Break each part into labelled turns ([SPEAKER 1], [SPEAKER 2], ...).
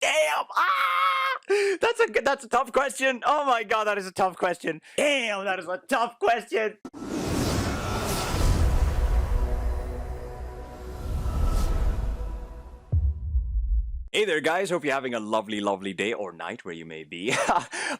[SPEAKER 1] Damn! That's a tough question. Oh my god, that is a tough question. Damn, that is a tough question. Hey there, guys. Hope you're having a lovely, lovely day or night where you may be.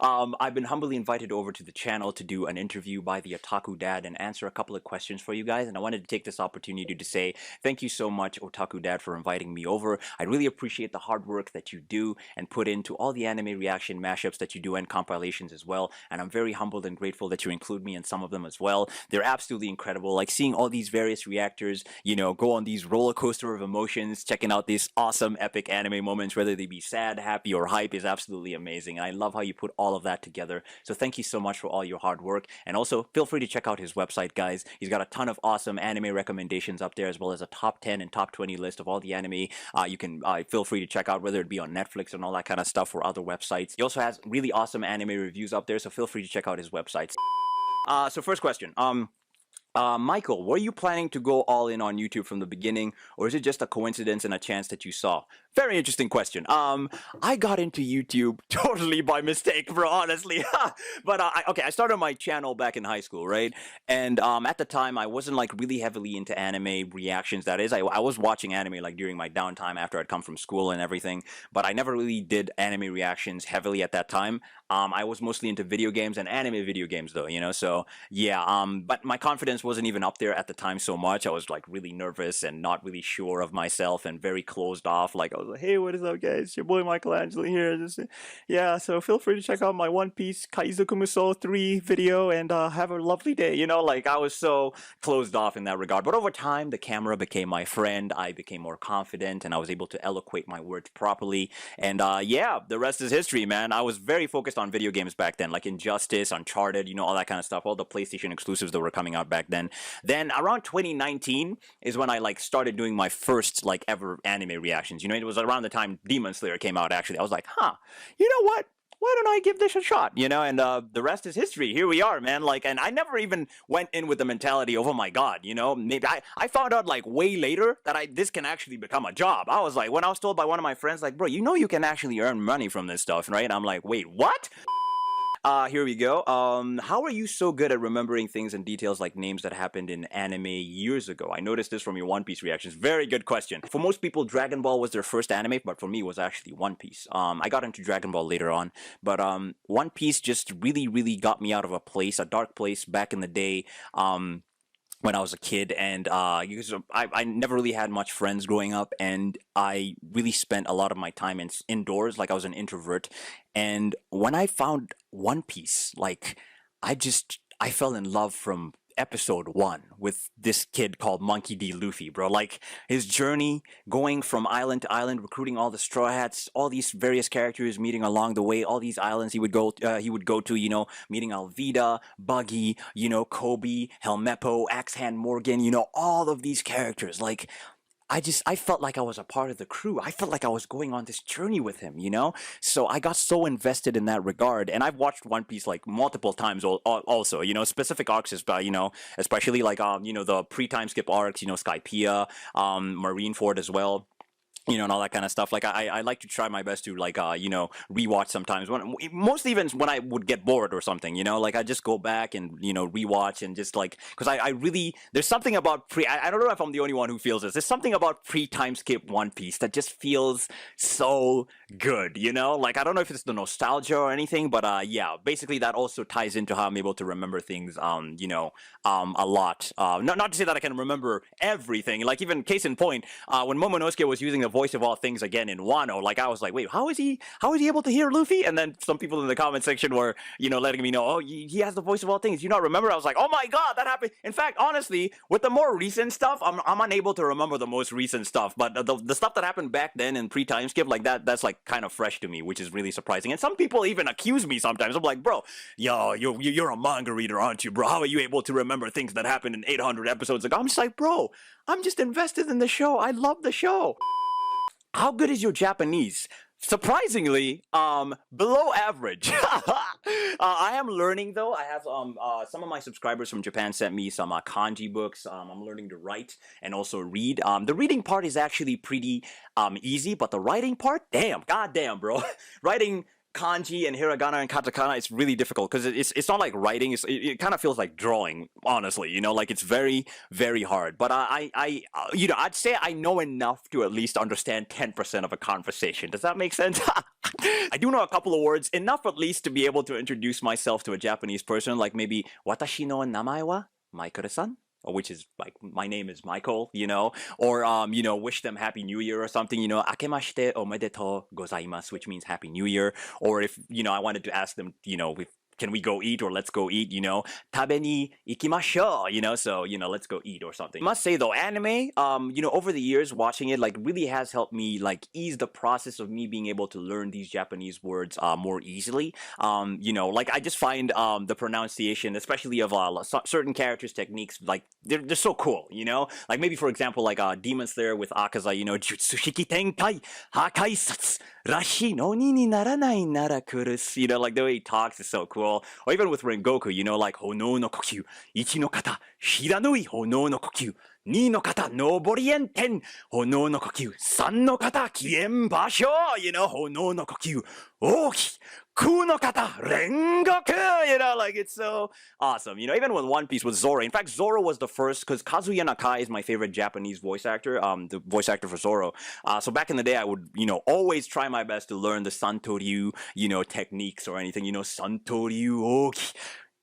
[SPEAKER 1] I've been humbly invited over to the channel to do an interview by the Otaku Dad and answer a couple of questions for you guys. And I wanted to take this opportunity to say thank you so much, Otaku Dad, for inviting me over. I really appreciate the hard work that you do and put into all the anime reaction mashups that you do and compilations as well. And I'm very humbled and grateful that you include me in some of them as well. They're absolutely incredible. Like seeing all these various reactors, go on these roller coaster of emotions, checking out these awesome, epic anime moments, whether they be sad, happy, or hype, is absolutely amazing. I love how you put all of that together. So thank you so much for all your hard work. And also, feel free to check out his website, guys. He's got a ton of awesome anime recommendations up there, as well as a top 10 and top 20 list of all the anime you can feel free to check out, whether it be on Netflix and all that kind of stuff or other websites. He also has really awesome anime reviews up there, so feel free to check out his websites. So first question. Michael, were you planning to go all in on YouTube from the beginning, or is it just a coincidence and a chance that you saw? Very interesting question. I got into YouTube totally by mistake, bro, honestly. But I started my channel back in high school, right? And at the time, I wasn't like really heavily into anime reactions. That is, I was watching anime like during my downtime after I'd come from school and everything, but I never really did anime reactions heavily at that time. I was mostly into video games and anime video games, though, so yeah. But my confidence wasn't even up there at the time so much. I was like really nervous and not really sure of myself and very closed off. Like I was like, hey, what is up, guys? It's your boy Michelangelo here. Yeah, so feel free to check out my One Piece Kaizoku Musou 3 video and have a lovely day. Like I was so closed off in that regard. But over time, the camera became my friend. I became more confident and I was able to eloquate my words properly. And yeah, the rest is history, man. I was very focused on video games back then, like Injustice, Uncharted, all that kind of stuff, all the PlayStation exclusives that were coming out back then. Then around 2019 is when I like started doing my first like ever anime reactions. It was around the time Demon Slayer came out. Actually, I was like, you know what? Why don't I give this a shot? And the rest is history. Here we are, man. Like, and I never even went in with the mentality of, oh my god, maybe I found out like way later that this can actually become a job. I was like, when I was told by one of my friends, like, bro, you can actually earn money from this stuff, right? And I'm like, wait, what? Here we go. How are you so good at remembering things and details like names that happened in anime years ago? I noticed this from your One Piece reactions. Very good question. For most people, Dragon Ball was their first anime, but for me, it was actually One Piece. I got into Dragon Ball later on, but One Piece just really, really got me out of a dark place back in the day. When I was a kid, and I never really had much friends growing up, and I really spent a lot of my time indoors, like I was an introvert. And when I found One Piece, like I fell in love from episode 1 with this kid called Monkey D. Luffy, bro. Like his journey going from island to island, recruiting all the Straw Hats, all these various characters meeting along the way, all these islands he would go to, meeting Alvida, Buggy, Kobe, Helmeppo, Axe Hand Morgan, all of these characters. Like I felt like I was a part of the crew. I felt like I was going on this journey with him, So I got so invested in that regard. And I've watched One Piece like multiple times also, specific arcs, especially like, the pre-time skip arcs, Skypiea, Marineford as well. And all that kind of stuff. Like I like to try my best to like rewatch sometimes. Mostly even when I would get bored or something. Like I just go back and rewatch and just like, because I really, there's something about I don't know if I'm the only one who feels this. There's something about pre-time skip One Piece that just feels so good. Like I don't know if it's the nostalgia or anything, but yeah, basically that also ties into how I'm able to remember things. A lot. Not to say that I can remember everything. Like even case in point, when Momonosuke was using the voice of all things again in Wano, like I was like, wait, how is he able to hear Luffy? And then some people in the comment section were, letting me know, oh, he has the voice of all things. You not remember? I was like, oh my god, that happened. In fact, honestly, with the more recent stuff, I'm unable to remember the most recent stuff. But the stuff that happened back then in pre-time skip, like that's like kind of fresh to me, which is really surprising. And some people even accuse me sometimes. I'm like, bro, you're a manga reader, aren't you, bro? How are you able to remember things that happened in 800 episodes ago? I'm just like, bro, I'm just invested in the show. I love the show. How good is your Japanese? Surprisingly, below average. I am learning though. I have some of my subscribers from Japan sent me some kanji books. I'm learning to write and also read. The reading part is actually pretty easy, but the writing part, damn, goddamn, bro, writing kanji and hiragana and katakana is really difficult because it's not like writing. It kind of feels like drawing, honestly. Like it's very hard. But I'd say I know enough to at least understand 10% of a conversation. Does that make sense? I do know a couple of words, enough at least to be able to introduce myself to a Japanese person, like maybe "Watashi no namae wa Michael-san," which is like my name is Michael, or wish them Happy New Year or something, "Akemashite omedetou gozaimasu," which means Happy New Year, or if I wanted to ask them, if can we go eat or let's go eat, tabe ni ikimashou, so let's go eat or something. I must say though, anime, over the years watching it like really has helped me like ease the process of me being able to learn these Japanese words more easily. Like I just find the pronunciation, especially of certain characters' techniques, like they're so cool, like maybe for example like Demon Slayer with Akaza, jutsu shiki tenkai hakai satsu rashi no ni ni naranai nara kurusu, like the way he talks is so cool. Or even with Rengoku, like Hono no kokyu, ichi no kata, hiranui Hono no kokyu, ni no kata, noborien ten, Hono no kokyu, san no kata, kien basho, Hono no kokyu, oki, ku no kata, Rengoku, like it's so awesome. Even with One Piece with Zoro. In fact, Zoro was the first, because Kazuya Nakai is my favorite Japanese voice actor, the voice actor for Zoro. So back in the day, I would, always try my best to learn the Santoryu, techniques or anything, Santoryu oki,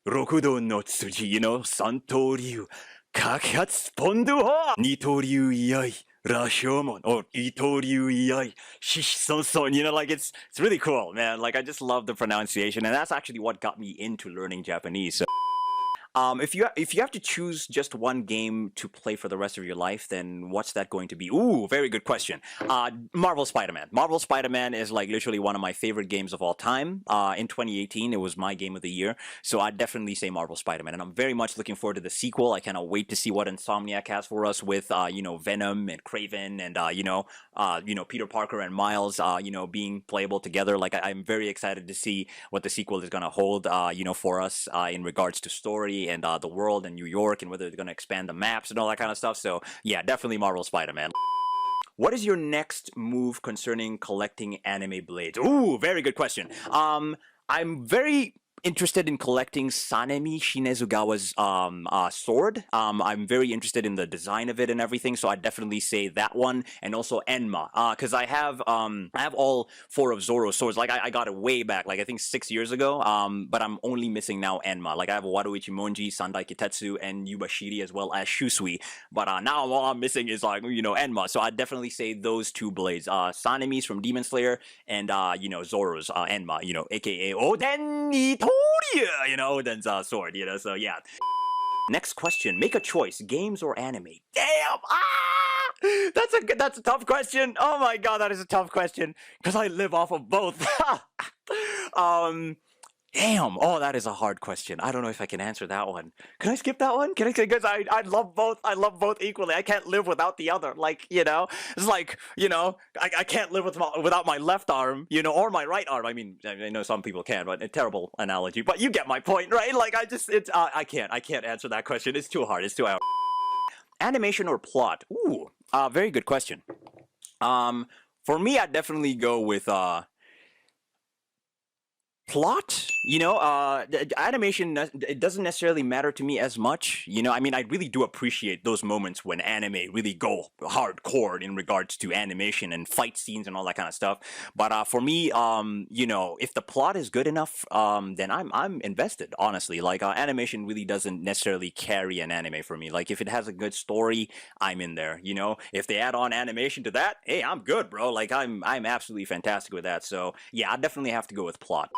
[SPEAKER 1] Rokudo no tsuji, Santoryu, Kakatsu pondu ho, Nitoryu iai, Rashomon, or Itoryu iai, Shisonson, like it's really cool, man. Like I just love the pronunciation, and that's actually what got me into learning Japanese. So if you have to choose just one game to play for the rest of your life, then what's that going to be? Ooh, very good question. Marvel Spider-Man. Marvel Spider-Man is like literally one of my favorite games of all time. In 2018, it was my game of the year, so I'd definitely say Marvel Spider-Man, and I'm very much looking forward to the sequel. I cannot wait to see what Insomniac has for us with Venom and Kraven and Peter Parker and Miles being playable together. Like I'm very excited to see what the sequel is gonna hold for us in regards to story and the world and New York, and whether they're going to expand the maps and all that kind of stuff. So yeah, definitely Marvel Spider-Man. What is your next move concerning collecting anime blades? Ooh, very good question. I'm very interested in collecting Sanemi Shinezugawa's sword. I'm very interested in the design of it and everything, so I'd definitely say that one, and also Enma, because I have all 4 of Zoro's swords. Like I got it way back, like I think 6 years ago. But I'm only missing now Enma. Like I have Waruichi Monji, Sandai Kitetsu, and Yubashiri as well as Shusui. But now all I'm missing is like Enma. So I'd definitely say those 2 blades, Sanemi's from Demon Slayer, and Zoro's Enma, aka Oden Itoria, Oden's sword, so yeah. Next question, make a choice, games or anime? Damn! That's a tough question. Oh my god, that is a tough question, because I live off of both. Damn! Oh, that is a hard question. I don't know if I can answer that one. Can I skip that one? Can I? Because I love both. I love both equally. I can't live without the other. Like it's like I can't live without my left arm, or my right arm. I mean, I know some people can, but a terrible analogy. But you get my point, right? Like I can't answer that question. It's too hard. It's too hard. Animation or plot? Ooh, very good question. For me, I'd definitely go with plot. Animation, it doesn't necessarily matter to me as much. I mean, I really do appreciate those moments when anime really go hardcore in regards to animation and fight scenes and all that kind of stuff. But for me, if the plot is good enough, then I'm invested, honestly. Like animation really doesn't necessarily carry an anime for me. Like if it has a good story, I'm in there. If they add on animation to that, hey, I'm good, bro. Like I'm absolutely fantastic with that. So yeah, I definitely have to go with plot.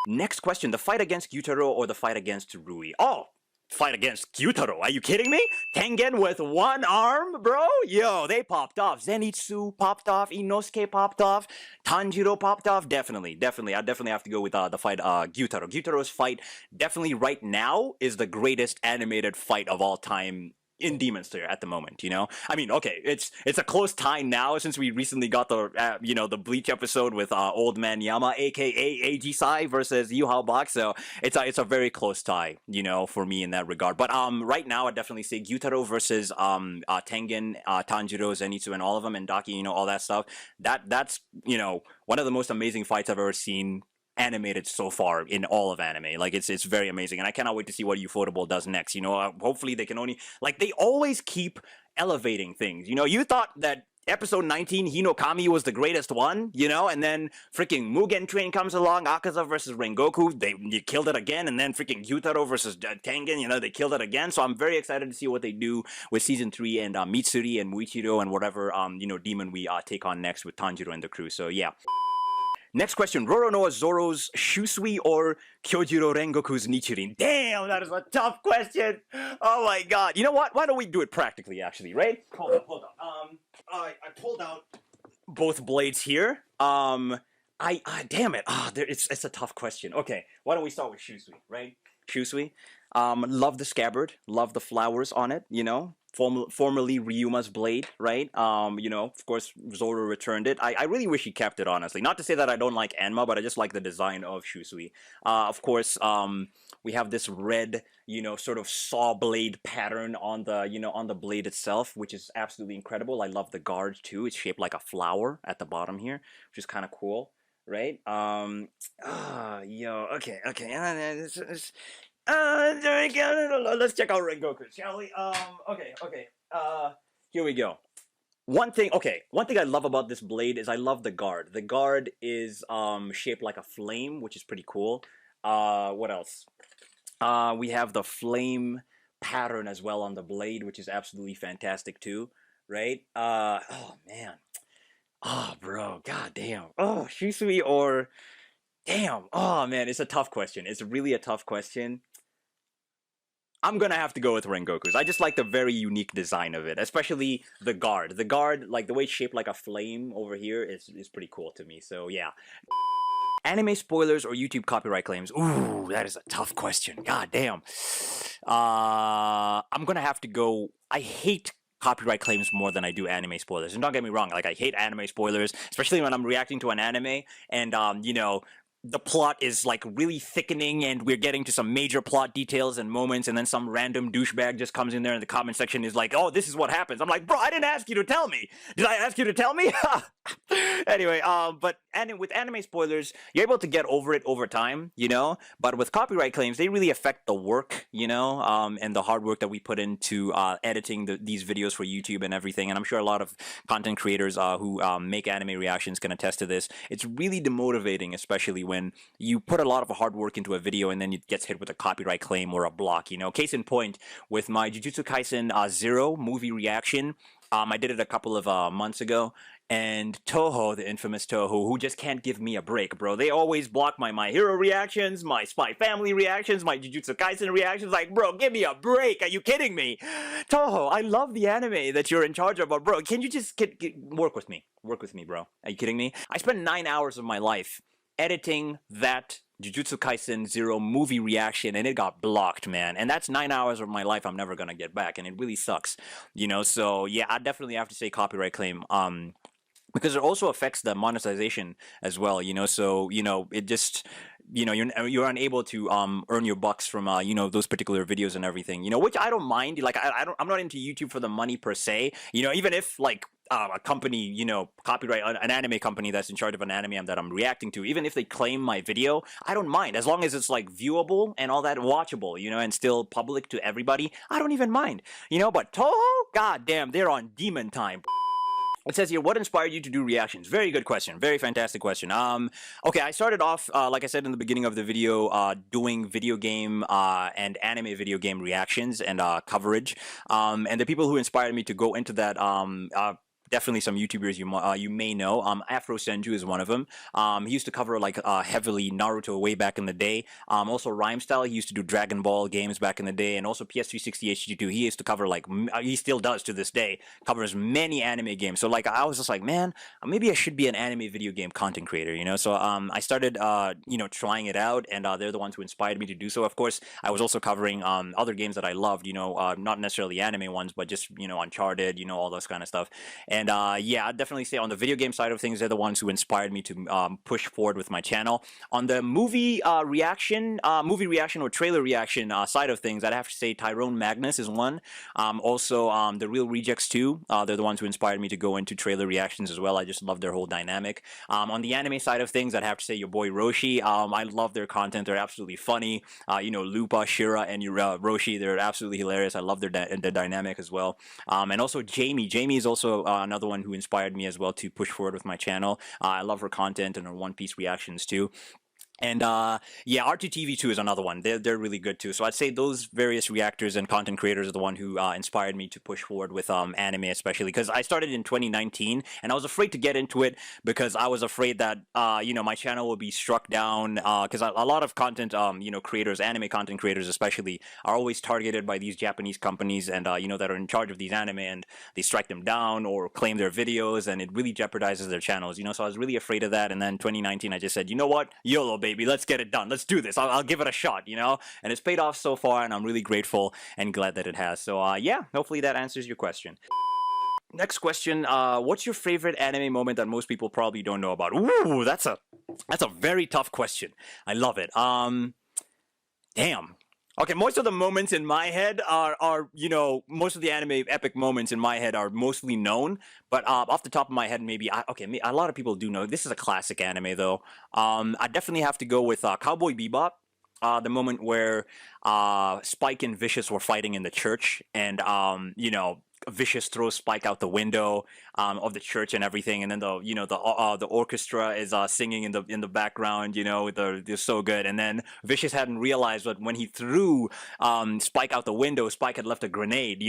[SPEAKER 1] Next question, the fight against Gyutaro or the fight against Rui? Oh, fight against Gyutaro, are you kidding me? Tengen with 1 arm, bro? Yo, they popped off. Zenitsu popped off, Inosuke popped off, Tanjiro popped off. Definitely. I definitely have to go with the fight Gyutaro. Gyutaro's fight, definitely right now, is the greatest animated fight of all time in Demon Slayer at the moment, you know? I mean, okay, it's a close tie now since we recently got the the Bleach episode with Old Man Yama, aka Ajisai versus Yu Hao Bak, so it's a very close tie, you know, for me in that regard. But right now I'd definitely say Gyutaro versus Tengen, Tanjiro, Zenitsu, and all of them, and Daki, you know, all that stuff. That's, you know, one of the most amazing fights I've ever seen animated so far in all of anime. Like it's very amazing, and I cannot wait to see what Ufotable does next. You know, hopefully they can only, like, they always keep elevating things. You know, you thought that episode 19 Hinokami was the greatest one, you know, and then freaking Mugen Train comes along, Akaza versus Rengoku, they killed it again, and then freaking Gyutaro versus Tengen, you know, they killed it again. So I'm very excited to see what they do with season 3 and Mitsuri and Muichiro and whatever you know, demon we take on next with Tanjiro and the crew. So yeah. Next question, Roronoa Zoro's Shusui or Kyojuro Rengoku's Nichirin? Damn, that is a tough question. Oh my god. You know what? Why don't we do it practically, actually, right? Hold up. I pulled out both blades here. Damn it. It's a tough question. Okay, why don't we start with Shusui, right? Shusui. Love the scabbard, love the flowers on it, you know. Formerly Ryuma's blade, right? You know, of course, Zoro returned it. I really wish he kept it, honestly. Not to say that I don't like Anma, but I just like the design of Shusui. Of course, we have this red, you know, sort of saw blade pattern on the, you know, on the blade itself, which is absolutely incredible. I love the guard too. It's shaped like a flower at the bottom here, which is kind of cool, right? Okay. Let's check out Rengoku, shall we? Okay. Here we go. One thing I love about this blade is I love the guard. The guard is shaped like a flame, which is pretty cool. What else? We have the flame pattern as well on the blade, which is absolutely fantastic too, right? Oh man. Oh bro, god damn. Oh, Shusui or damn. Oh man, it's a tough question. It's really a tough question. I'm gonna have to go with Rengoku's. I just like the very unique design of it, especially the guard. The guard, like the way it's shaped like a flame over here, is pretty cool to me. So yeah. Anime spoilers or YouTube copyright claims? Ooh, that is a tough question. God damn. I'm gonna have to go. I hate copyright claims more than I do anime spoilers. And don't get me wrong, like I hate anime spoilers, especially when I'm reacting to an anime and you know, the plot is like really thickening and we're getting to some major plot details and moments, and then some random douchebag just comes in there in the comment section is like, oh, this is what happens. I'm like, bro, I didn't ask you to tell me. Did I ask you to tell me? Anyway, with anime spoilers, you're able to get over it over time, you know, but with copyright claims, they really affect the work, you know, and the hard work that we put into editing these videos for YouTube and everything. And I'm sure a lot of content creators who make anime reactions can attest to this. It's really demotivating, especially when you put a lot of hard work into a video and then it gets hit with a copyright claim or a block, you know. Case in point, with my Jujutsu Kaisen Zero movie reaction, I did it a couple of months ago, and Toho, the infamous Toho, who just can't give me a break, bro. They always block my My Hero reactions, my Spy Family reactions, my Jujutsu Kaisen reactions. Like, bro, give me a break. Are you kidding me? Toho, I love the anime that you're in charge of, but bro, can you just work with me? Work with me, bro. Are you kidding me? I spent 9 hours of my life editing that Jujutsu Kaisen Zero movie reaction, and it got blocked, man. And that's 9 hours of my life I'm never gonna get back, and it really sucks, you know. So yeah, I definitely have to say copyright claim, because it also affects the monetization as well, you know. So you know, it just, you know, you're unable to earn your bucks from you know, those particular videos and everything, you know, which I don't mind. Like I'm not into YouTube for the money per se, you know. Even if like a company, you know, copyright an anime company that's in charge of an anime that I'm reacting to, even if they claim my video, I don't mind, as long as it's like viewable and all that, watchable, you know, and still public to everybody. I don't even mind, you know. But Toho, god damn, they're on demon time. It says here, what inspired you to do reactions? Very good question. Very fantastic question. Okay, I started off, like I said in the beginning of the video, doing video game and anime video game reactions and coverage. And the people who inspired me to go into that definitely some YouTubers you may know. Afro Senju is one of them. He used to cover like heavily Naruto way back in the day. Also Rhyme Style, he used to do Dragon Ball games back in the day, and also PS360 HD2. He used to cover like he still does to this day, covers many anime games. So like I was just like, man, maybe I should be an anime video game content creator, you know. So I started trying it out, and they're the ones who inspired me to do so. Of course, I was also covering other games that I loved, not necessarily anime ones, but just Uncharted, all those kind of stuff. And yeah, I'd definitely say on the video game side of things, they're the ones who inspired me to push forward with my channel. On the movie reaction or trailer reaction side of things, I'd have to say Tyrone Magnus is one. Also, the Real Rejects too. They're the ones who inspired me to go into trailer reactions as well. I just love their whole dynamic. On the anime side of things, I'd have to say your boy Roshi. I love their content. They're absolutely funny. Lupa, Shira, and Roshi, they're absolutely hilarious. I love their dynamic as well. And also Jamie. Jamie is also another one who inspired me as well to push forward with my channel. I love her content and her One Piece reactions too. And yeah, R2TV2 is another one. They're really good too. So I'd say those various reactors and content creators are the one who inspired me to push forward with anime, especially because I started in 2019 and I was afraid to get into it because I was afraid that my channel would be struck down because a lot of content creators, anime content creators especially, are always targeted by these Japanese companies and that are in charge of these anime, and they strike them down or claim their videos, and it really jeopardizes their channels. So I was really afraid of that. And then 2019, I just said, you know what, YOLO, baby. Let's get it done. Let's do this. I'll give it a shot, and it's paid off so far, and I'm really grateful and glad that it has. So yeah, hopefully that answers your question. Next question, what's your favorite anime moment that most people probably don't know about? Ooh, that's a very tough question. I love it. Damn. Okay, most of the moments in my head are most of the anime epic moments in my head are mostly known, but off the top of my head, maybe a lot of people do know. This is a classic anime though. I definitely have to go with Cowboy Bebop. The moment where Spike and Vicious were fighting in the church, and Vicious throws Spike out the window of the church and everything, and then the orchestra is singing in the background. They're so good. And then Vicious hadn't realized that when he threw Spike out the window, Spike had left a grenade.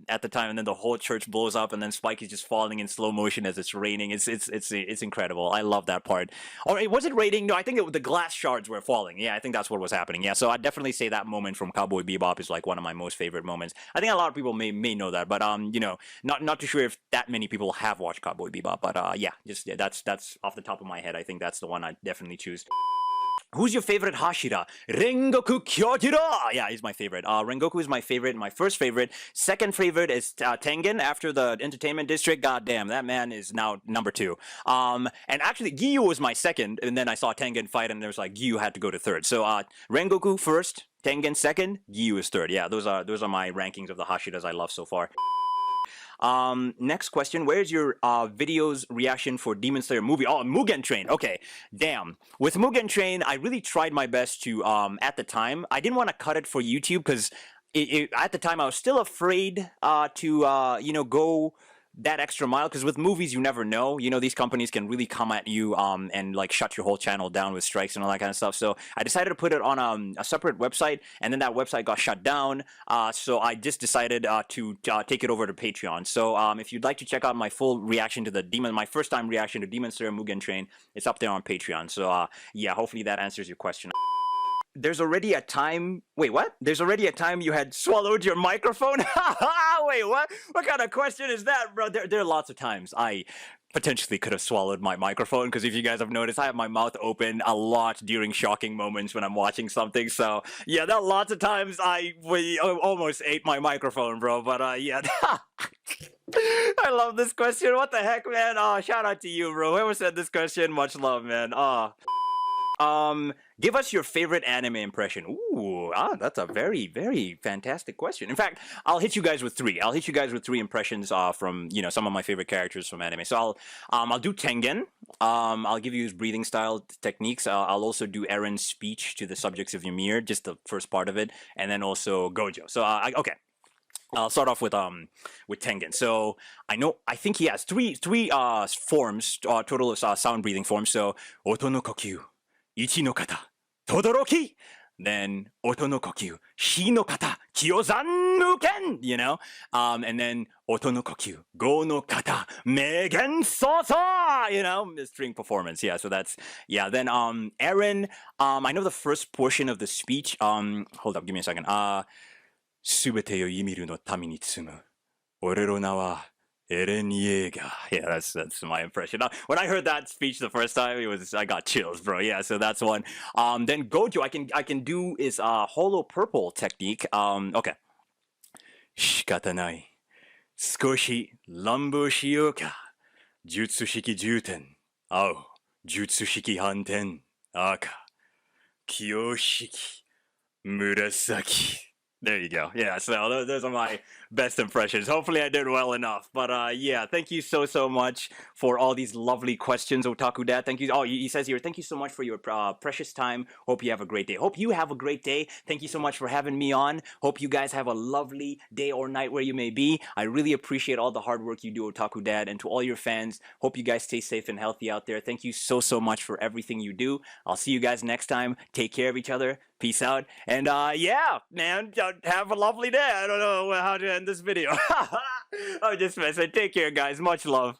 [SPEAKER 1] At the time, and then the whole church blows up, and then Spike is just falling in slow motion as it's raining. It's incredible. I love that part. Or was it raining? No, I think the glass shards were falling. Yeah, I think that's what was happening. Yeah, so I'd definitely say that moment from Cowboy Bebop is like one of my most favorite moments. I think a lot of people may know that, but not too sure if that many people have watched Cowboy Bebop. But yeah, that's off the top of my head. I think that's the one I'd definitely choose. Who's your favorite Hashira? Rengoku Kyojiro! Yeah, he's my favorite. Rengoku is my favorite, my first favorite. Second favorite is Tengen after the Entertainment District. God damn, that man is now number 2. And actually, Giyu was my second, and then I saw Tengen fight, and there was like, Giyu had to go to third. So Rengoku first, Tengen second, Giyu is third. Yeah, those are my rankings of the Hashiras I love so far. Next question, where's your video's reaction for Demon Slayer movie? Oh, Mugen Train. Okay, damn. With Mugen Train, I really tried my best to, at the time, I didn't want to cut it for YouTube because at the time I was still afraid to, go that extra mile, because with movies you never know. These companies can really come at you and like shut your whole channel down with strikes and all that kind of stuff. So I decided to put it on a separate website, and then that website got shut down. So I just decided to take it over to Patreon. So if you'd like to check out my full reaction to my first time reaction to Demon Slayer Mugen Train, it's up there on Patreon. So yeah, hopefully that answers your question. There's already a time... Wait, what? There's already a time you had swallowed your microphone? Wait, what? What kind of question is that, bro? There are lots of times I potentially could have swallowed my microphone, because if you guys have noticed, I have my mouth open a lot during shocking moments when I'm watching something. So, yeah, there are lots of times I almost ate my microphone, bro. But, yeah... I love this question. What the heck, man? Shout out to you, bro. Whoever said this question, much love, man. Give us your favorite anime impression. Ooh, that's a very, very fantastic question. In fact, I'll hit you guys with 3. I'll hit you guys with 3 impressions from some of my favorite characters from anime. So I'll do Tengen. I'll give you his breathing style techniques. I'll also do Eren's speech to the subjects of Ymir, just the first part of it, and then also Gojo. So okay. I'll start off with Tengen. So I think he has three forms, total of sound breathing forms. So Oto no kokyu, Ichi no kata, Todoroki. Then Oto no kokyu, Shi no kata, Kyozan. Muken, you know? And then Oto no kokyu, go no kata, megen soso, you know? String performance, yeah, so that's, yeah. Then, Aaron, I know the first portion of the speech, hold up, give me a second. すべてを意味るの民に包む。俺の名は Eren Yeager. Yeah, that's my impression. When I heard that speech the first time, I got chills, bro. Yeah, so that's one. Then Gojo, I can do is Holo Purple technique. Okay. 仕方ない。少し乱暴しようか。術式重点。青。術式反転。赤。清式。紫. There you go. Yeah, so those are my best impressions. Hopefully I did well enough. But yeah, thank you so much for all these lovely questions, Otaku Dad. Thank you. Oh, he says here, thank you so much for your precious time. Hope you have a great day. Hope you have a great day. Thank you so much for having me on. Hope you guys have a lovely day or night where you may be. I really appreciate all the hard work you do, Otaku Dad. And to all your fans, hope you guys stay safe and healthy out there. Thank you so much for everything you do. I'll see you guys next time. Take care of each other. Peace out. And yeah, man, have a lovely day. I don't know how to end this video. I'm just messing. Take care, guys. Much love.